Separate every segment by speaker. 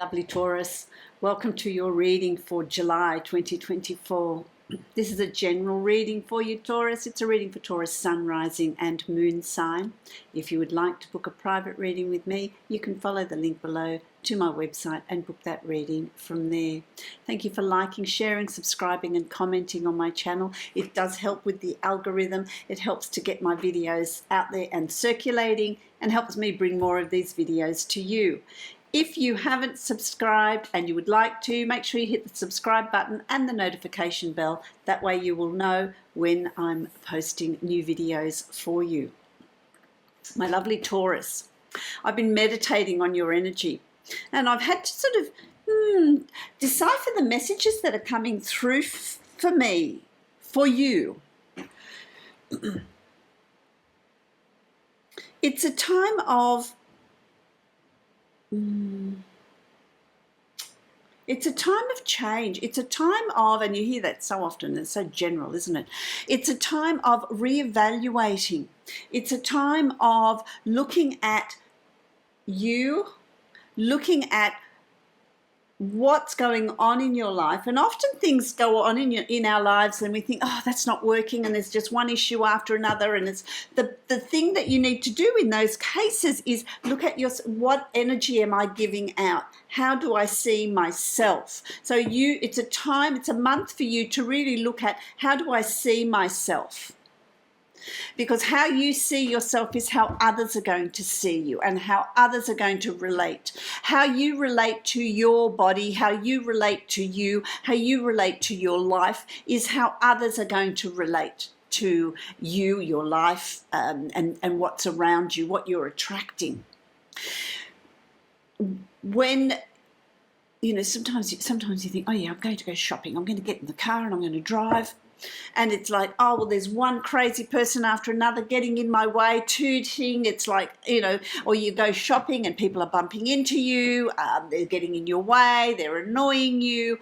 Speaker 1: Lovely Taurus, welcome to your reading for July 2024. This is a general reading for you, Taurus. It's a reading for Taurus sun, rising and moon sign. If you would like to book a private reading with me, you can follow the link below to my website and book that reading from there. Thank you for liking, sharing, subscribing and commenting on my channel. It does help with the algorithm. It helps to get my videos out there and circulating and helps me bring more of these videos to you. If you haven't subscribed and you would like to, make sure you hit the subscribe button and the notification bell. That way you will know when I'm posting new videos for you. My lovely Taurus, I've been meditating on your energy and I've had to sort of decipher the messages that are coming through for me, for you. It's a time of It's a time of change. It's a time of, and you hear that so often, it's so general, isn't it? It's a time of reevaluating. It's a time of looking at you, looking at what's going on in your life. And often things go on in our lives and we think, oh, that's not working, and there's just one issue after another. And it's the thing that you need to do in those cases is look at what energy am I giving out? How do I see myself? So it's a month for you to really look at, how do I see myself? Because how you see yourself is how others are going to see you and how others are going to relate. How you relate to your body, how you relate to you, how you relate to your life is how others are going to relate to you, your life, and what's around you, what you're attracting. When sometimes you think, oh yeah, I'm going to go shopping, I'm going to get in the car and I'm going to drive. And it's like, oh, well, there's one crazy person after another getting in my way, tooting. It's like, or you go shopping and people are bumping into you. They're getting in your way. They're annoying you.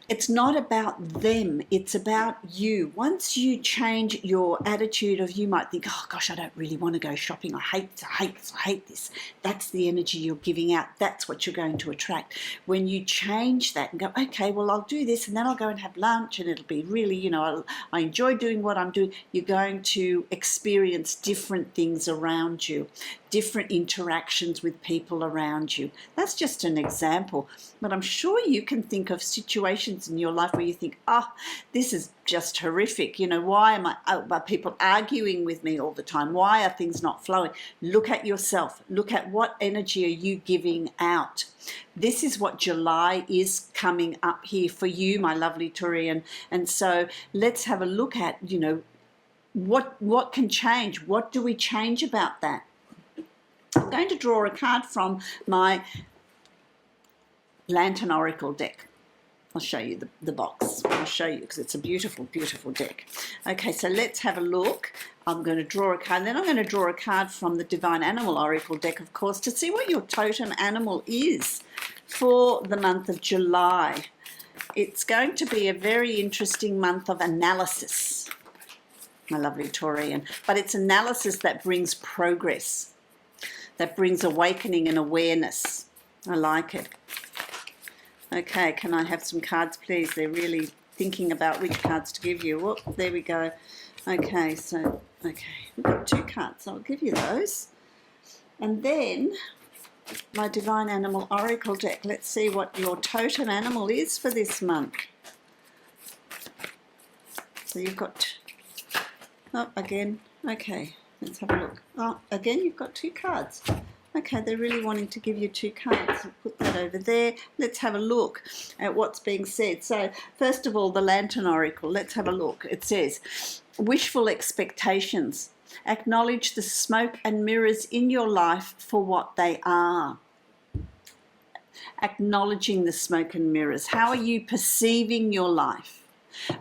Speaker 1: It's not about them. It's about you. Once you change your attitude of, you might think, oh gosh, I don't really want to go shopping. I hate this. That's the energy you're giving out. That's what you're going to attract. When you change that and go, okay, well, I'll do this and then I'll go and have lunch and it'll be really, I enjoy doing what I'm doing. You're going to experience different things around you, different interactions with people around you. That's just an example. But I'm sure you can think of situations in your life where you think, oh, this is just horrific. Why are people arguing with me all the time? Why are things not flowing? Look at yourself. Look at what energy are you giving out. This is what July is coming up here for you, my lovely Taurian. And so let's have a look at, what can change? What do we change about that? I'm going to draw a card from my Lantern Oracle deck. I'll show you the box. I'll show you because it's a beautiful, beautiful deck. Okay, so let's have a look. I'm going to draw a card. Then I'm going to draw a card from the Divine Animal Oracle deck, of course, to see what your totem animal is for the month of July. It's going to be a very interesting month of analysis, my lovely Taurian. But it's analysis that brings progress, that brings awakening and awareness. I like it. Okay, can I have some cards, please? They're really thinking about which cards to give you. Whoop, there we go. Okay, we've got two cards. I'll give you those. And then my Divine Animal Oracle deck. Let's see what your totem animal is for this month. So you've got, again, okay, let's have a look. Oh, again, you've got two cards. Okay, they're really wanting to give you two cards. I'll put that over there. Let's have a look at what's being said. So, first of all, the Lantern Oracle. Let's have a look. It says, wishful expectations. Acknowledge the smoke and mirrors in your life for what they are. Acknowledging the smoke and mirrors. How are you perceiving your life?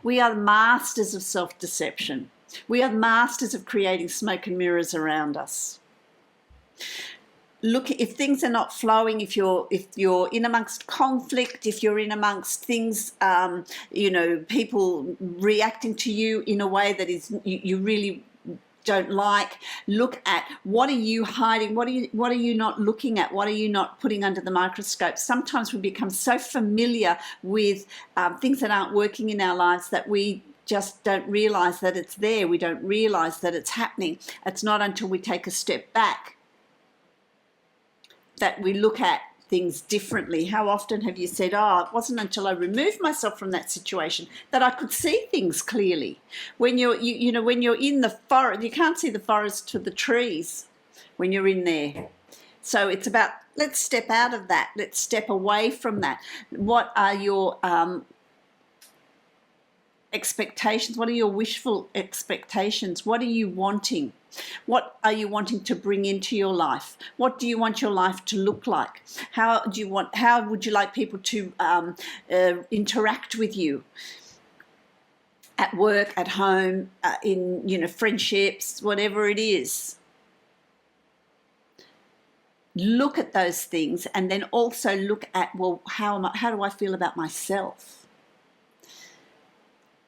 Speaker 1: We are masters of self-deception. We are masters of creating smoke and mirrors around us. Look, if things are not flowing, if you're in amongst conflict, if you're in amongst things, people reacting to you in a way that is you really don't like. Look at what are you hiding, what are you not looking at, what are you not putting under the microscope. Sometimes we become so familiar with things that aren't working in our lives that we just don't realize that it's there. We don't realize that it's happening. It's not until we take a step back that we look at things differently. How often have you said, oh, it wasn't until I removed myself from that situation that I could see things clearly? When when you're in the forest, you can't see the forest for the trees when you're in there. So it's about, let's step out of that. Let's step away from that. What are your expectations? What are your wishful expectations? What are you wanting? What are you wanting to bring into your life? What do you want your life to look like? How would you like people to interact with you at work, at home, in friendships, whatever it is? Look at those things, and then also look at, well, how do I feel about myself?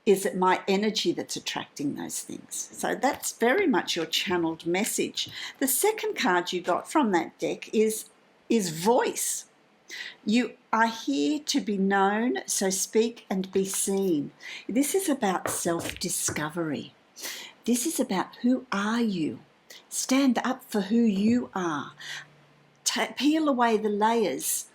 Speaker 1: Is it my energy that's attracting those things? So that's very much your channeled message. The second card you got from that deck is voice. You are here to be known, so speak and be seen. This is about self-discovery. This is about, who are you? Stand up for who you are. Peel away the layers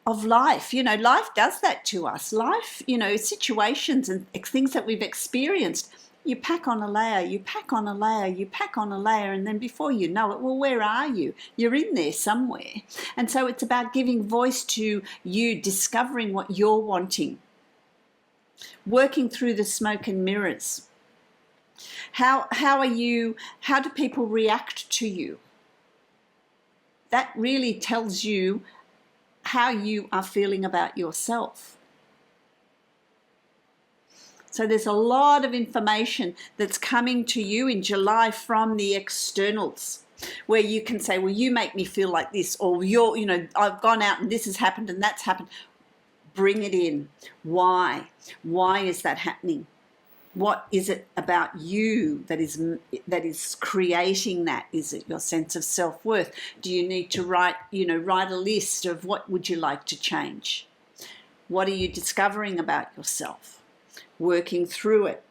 Speaker 1: of life. Life does that to us. Life, situations and things that we've experienced, you pack on a layer, you pack on a layer, you pack on a layer, and then before you know it, well, where are you? You're in there somewhere. And so it's about giving voice to you, discovering what you're wanting, working through the smoke and mirrors. How do people react to you? That really tells you how you are feeling about yourself. So there's a lot of information that's coming to you in July from the externals, where you can say, well, you make me feel like this, or I've gone out and this has happened and that's happened. Bring it in. Why? Why is that happening? What is it about you that is creating that? Is it your sense of self-worth? Do you need to write a list of what would you like to change? What are you discovering about yourself? Working through it.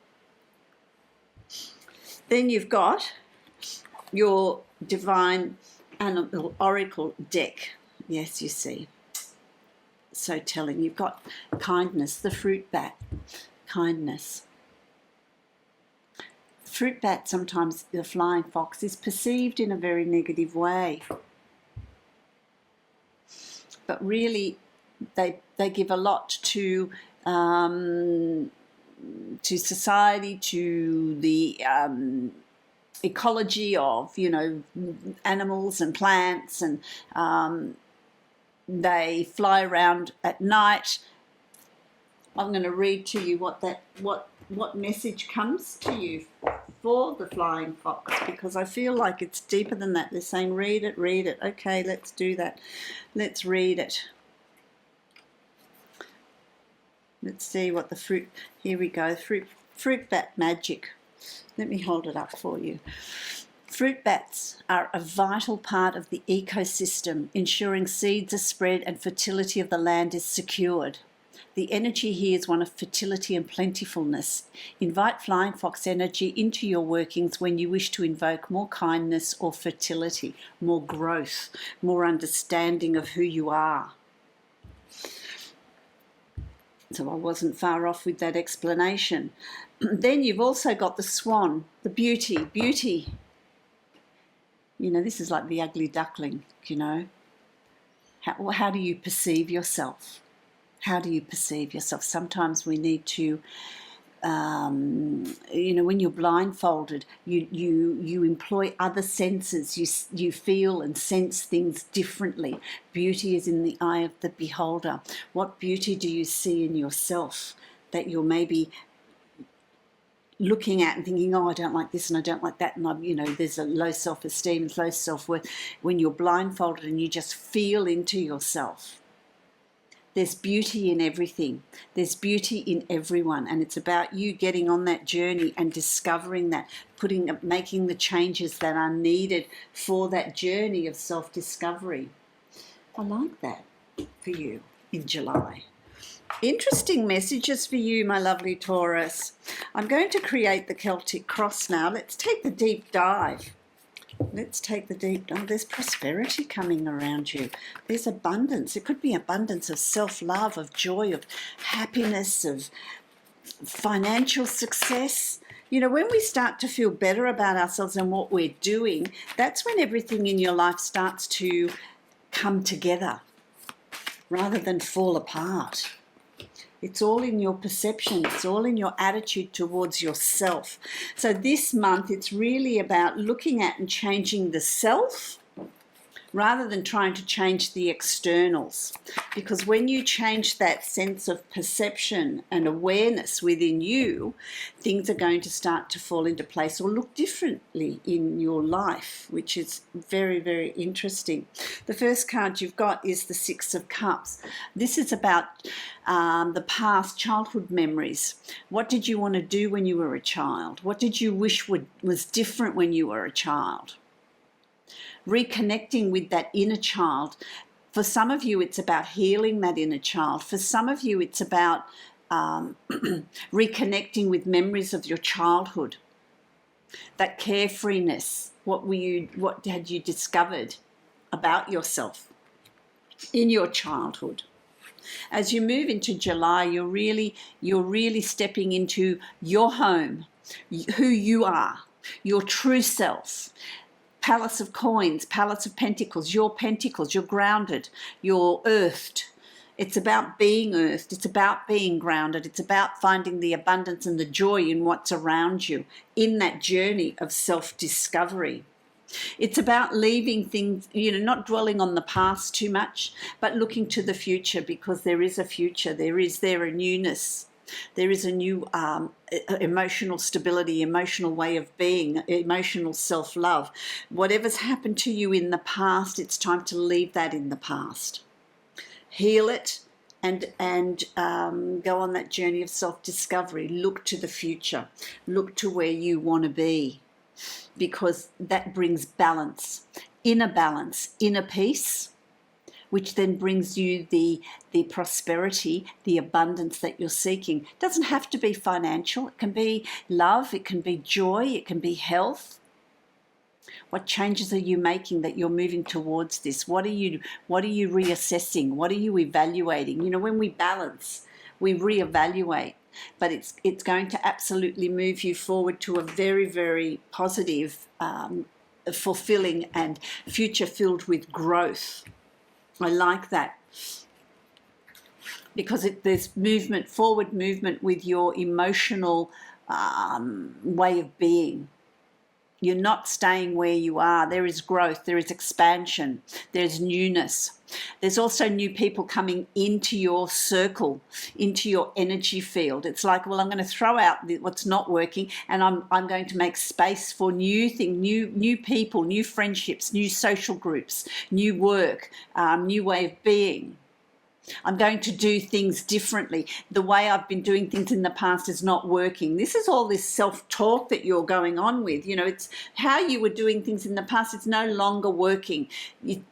Speaker 1: Then you've got your Divine Animal Oracle deck. Yes, you see. So telling. You've got kindness, the fruit bat, kindness. Fruit bat, sometimes the flying fox, is perceived in a very negative way. But really, they give a lot to society, to the ecology of animals and plants, and they fly around at night. I'm going to read to you what message comes to you for the flying fox, because I feel like it's deeper than that. They're saying, read it, read it. Okay, let's do that. Let's read it. Let's see what the fruit, here we go, fruit bat magic. Let me hold it up for you. Fruit bats are a vital part of the ecosystem, ensuring seeds are spread and fertility of the land is secured. The energy here is one of fertility and plentifulness. Invite flying fox energy into your workings when you wish to invoke more kindness or fertility, more growth, more understanding of who you are. So I wasn't far off with that explanation. Then you've also got the swan, the beauty. This is like the ugly duckling, How do you perceive yourself? How do you perceive yourself? Sometimes we need to, when you're blindfolded, you employ other senses. You feel and sense things differently. Beauty is in the eye of the beholder. What beauty do you see in yourself that you're maybe looking at and thinking, oh, I don't like this and I don't like that, and there's a low self-esteem and low self-worth. When you're blindfolded and you just feel into yourself, There's beauty in everything. There's beauty in everyone, and it's about you getting on that journey and discovering that, making the changes that are needed for that journey of self-discovery. I like that for you in July. Interesting messages for you, my lovely Taurus. I'm going to create the Celtic cross now. Let's take the deep dive. Let's take the deep dive. There's prosperity coming around you. There's abundance. It could be abundance of self-love, of joy, of happiness, of financial success. You know, when we start to feel better about ourselves and what we're doing, that's when everything in your life starts to come together rather than fall apart. It's all in your perception. It's all in your attitude towards yourself. So this month, it's really about looking at and changing the self rather than trying to change the externals. Because when you change that sense of perception and awareness within you, things are going to start to fall into place or look differently in your life, which is very, very interesting. The first card you've got is the Six of Cups. This is about the past childhood memories. What did you want to do when you were a child? What did you wish was different when you were a child? Reconnecting with that inner child. For some of you, it's about healing that inner child. For some of you, it's about reconnecting with memories of your childhood. That carefreeness. What had you discovered about yourself in your childhood? As you move into July, you're really stepping into your home, who you are, your true self. Palace of Coins, Palace of Pentacles, you're grounded, you're earthed. It's about being earthed, it's about being grounded, it's about finding the abundance and the joy in what's around you in that journey of self-discovery. It's about leaving things, not dwelling on the past too much, but looking to the future, because there is a future, there a newness. There is a new emotional stability, emotional way of being, emotional self-love. Whatever's happened to you in the past, it's time to leave that in the past. Heal it and go on that journey of self-discovery. Look to the future. Look to where you want to be, because that brings balance, inner peace, which then brings you the prosperity, the abundance that you're seeking. It doesn't have to be financial. It can be love, it can be joy, it can be health. What changes are you making that you're moving towards this? What are you reassessing? What are you evaluating? When we balance, we reevaluate. But it's going to absolutely move you forward to a very, very positive, fulfilling and future filled with growth. I like that, because there's forward movement with your emotional way of being. You're not staying where you are. There is growth, there is expansion, there's newness. There's also new people coming into your circle, into your energy field. It's like, well, I'm going to throw out what's not working, and I'm going to make space for new things, new people, new friendships, new social groups, new work, new way of being. I'm going to do things differently. The way I've been doing things in the past is not working. This is all this self-talk that you're going on with. It's how you were doing things in the past. It's no longer working. And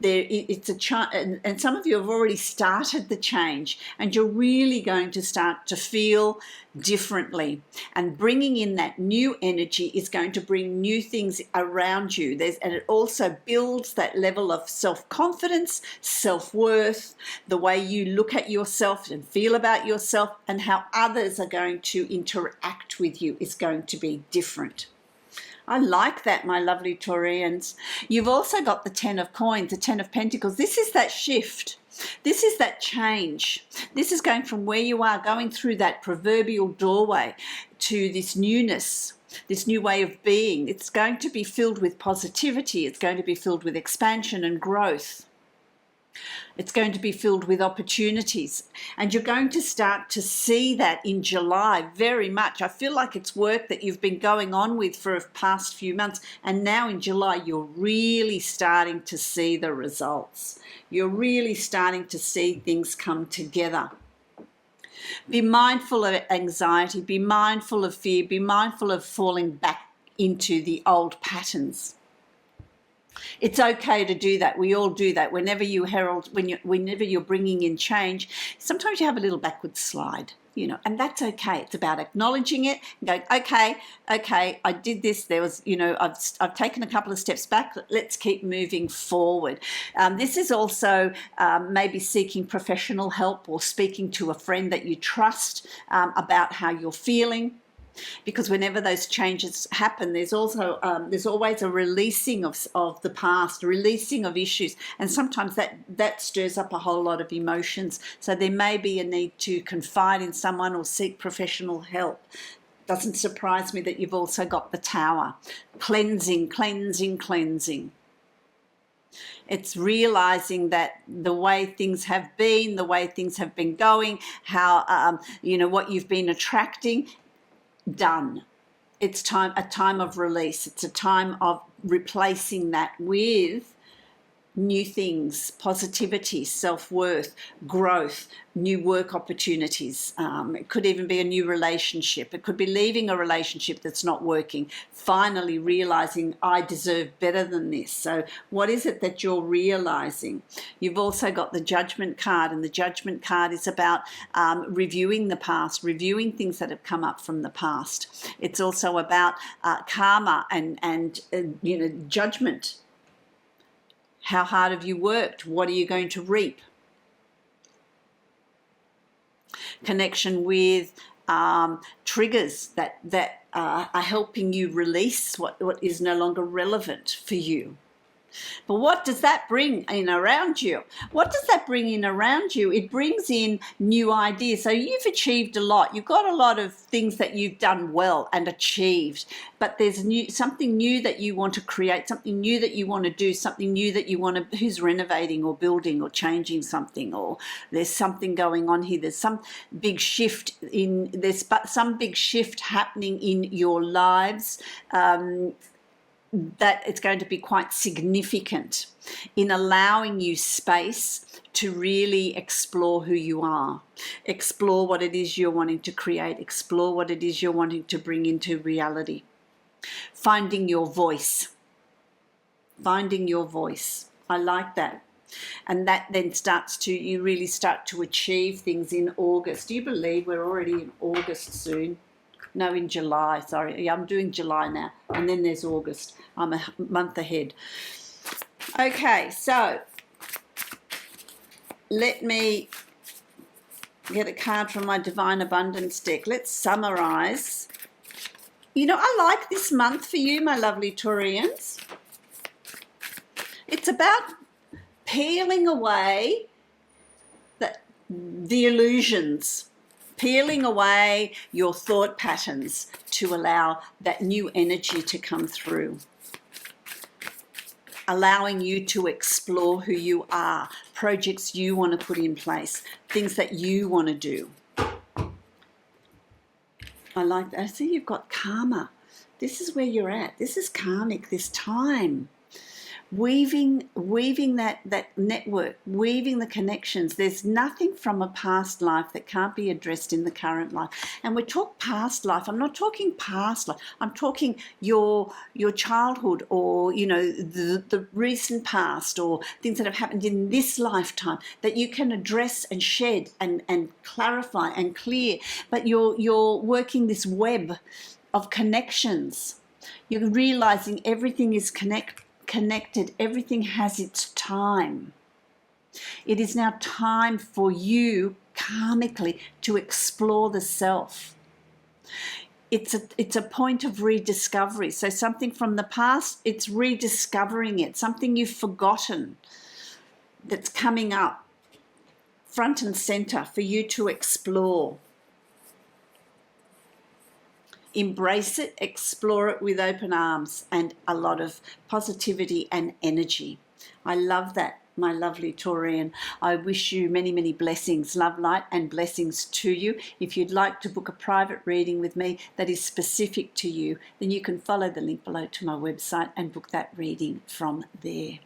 Speaker 1: some of you have already started the change, and you're really going to start to feel differently. And bringing in that new energy is going to bring new things around you. And it also builds that level of self-confidence, self-worth, the way you look at yourself and feel about yourself, and how others are going to interact with you is going to be different. I like that, my lovely Taurians. You've also got the Ten of Coins, the Ten of Pentacles. This is that shift. This is that change. This is going from where you are, going through that proverbial doorway to this newness, this new way of being. It's going to be filled with positivity. It's going to be filled with expansion and growth. It's going to be filled with opportunities, and you're going to start to see that in July very much. I feel like it's work that you've been going on with for the past few months, and now in July you're really starting to see the results. You're really starting to see things come together. Be mindful of anxiety, be mindful of fear, be mindful of falling back into the old patterns. It's okay to do that. We all do that. Whenever you're bringing in change, sometimes you have a little backward slide, and that's okay. It's about acknowledging it and going, okay, I did this. There was, I've taken a couple of steps back. Let's keep moving forward. This is also maybe seeking professional help or speaking to a friend that you trust about how you're feeling. Because whenever those changes happen, there's always a releasing of the past, releasing of issues, and sometimes that stirs up a whole lot of emotions. So there may be a need to confide in someone or seek professional help. Doesn't surprise me that you've also got the Tower. Cleansing. It's realizing that the way things have been, the way things have been going, how what you've been attracting. Done. It's a time of release. It's a time of replacing that with new things, positivity, self-worth, growth, new work opportunities. It could even be a new relationship. It could be leaving a relationship that's not working, finally realizing I deserve better than this. So what is it that you're realizing? You've also got the Judgment card, and the Judgment card is about reviewing the past, reviewing things that have come up from the past. It's also about karma and judgment. How hard have you worked? What are you going to reap? Connection with triggers that are helping you release what is no longer relevant for you. But what does that bring in around you? It brings in new ideas. So you've achieved a lot. You've got a lot of things that you've done well and achieved. But there's something new that you want to create, something new that you want to do, something new that you want to, who's renovating or building or changing something, or there's something going on here. There's some big shift some big shift happening in your lives. That it's going to be quite significant in allowing you space to really explore who you are, explore what it is you're wanting to create, explore what it is you're wanting to bring into reality. Finding your voice. I like that. And that then you really start to achieve things in August. Do you believe we're already in August soon? No, in July, sorry. Yeah, I'm doing July now. And then there's August. I'm a month ahead. Okay, so let me get a card from my Divine Abundance deck. Let's summarize. I like this month for you, my lovely Taurians. It's about peeling away the illusions. Peeling away your thought patterns to allow that new energy to come through. Allowing you to explore who you are, projects you want to put in place, things that you want to do. I like that. I see you've got karma. This is where you're at. This is karmic, this time. Weaving that network, weaving the connections. There's nothing from a past life that can't be addressed in the current life. And we talk past life. I'm not talking past life. I'm talking your childhood, or the recent past, or things that have happened in this lifetime that you can address and shed and clarify and clear. But you're working this web of connections. You're realizing everything is connected, everything has its time. It is now time for you karmically to explore the self. It's a point of rediscovery. So something from the past, it's rediscovering it. Something you've forgotten that's coming up front and center for you to explore. Embrace it, explore it with open arms and a lot of positivity and energy. I love that. my lovely Taurian. I wish you many, many blessings, love, light, and blessings to you. If you'd like to book a private reading with me that is specific to you, then you can follow the link below to my website and book that reading from there.